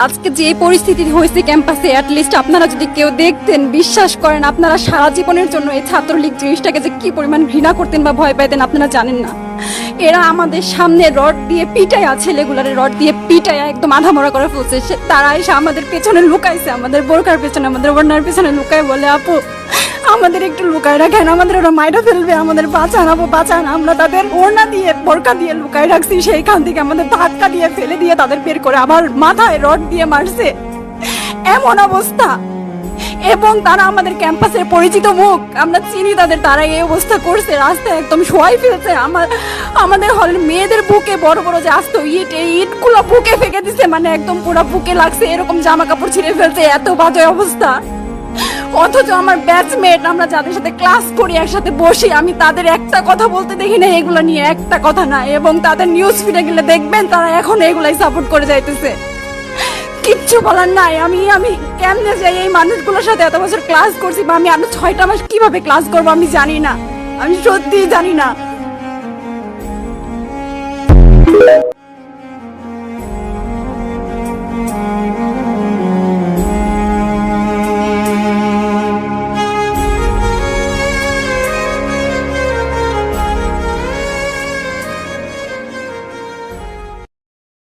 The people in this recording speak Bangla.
আজকে যে পরিস্থিতি হয়েছে ক্যাম্পাসে, অ্যাটলিস্ট আপনারা যদি কেউ দেখতেন, বিশ্বাস করেন আপনারা সারা জীবনের জন্য এই ছাত্রলীগ জিনিসটাকে যে কি পরিমাণ ঘৃণা করতেন বা ভয় পাইতেন আপনারা জানেন না। এরা আমাদের সামনে রড দিয়ে পিটায়া, ছেলেগুলারে রড দিয়ে পিটায়া একদম আধামরা করে ফেলছে। তারা এসে আমাদের পেছনে লুকাইছে, আমাদের বোরকার পেছনে, আমাদের ওড়নার পেছনে লুকায় বলে, আপু আমাদের একটু লুকায় রাখেন, আমাদের ওরা মাইরা ফেলবে, আমাদের বাঁচান আপু বাঁচান। আমরা তাদের ওড়না দিয়ে বোরকা দিয়ে লুকায় রাখছি, সেইখান থেকে আমাদের ধাক্কা দিয়ে ফেলে দিয়ে তাদের বের করে আবার মাথায় রড দিয়ে মারছে, এমন অবস্থা। এবং তারা আমাদের ক্যাম্পাসের পরিচিত মুখ, আমরা চিনি তাদের, তারা এই অবস্থা করছে, রাস্তায় একদম শোয়াই ফেলছে। আমাদের হলের মেয়েদের বুকে বড় বড় যে আসতো ইট, এই ইটগুলো বুকে ফেঁকে দিছে, মানে একদম পুরো বুকে লাগছে, এরকম জামা কাপড় ছিঁড়ে ফেলছে, এত বাজে অবস্থা। অথচ আমার ব্যাচমেট, আমরা যাদের সাথে ক্লাস করি, একসাথে বসি, আমি তাদের একটা কথা বলতে দেখি না এগুলো নিয়ে, একটা কথা না। এবং তাদের নিউজ ফিডে গেলে দেখবেন তারা এখন এগুলাই সাপোর্ট করে যাইতেছে, কিচ্ছু বলার নাই। আমি কেমনে যাই এই মানুষগুলোর সাথে, এত বছর ক্লাস করছি, বা আমি আরো 6টা মাস কিভাবে ক্লাস করবো আমি জানি না, আমি সত্যিই জানি না।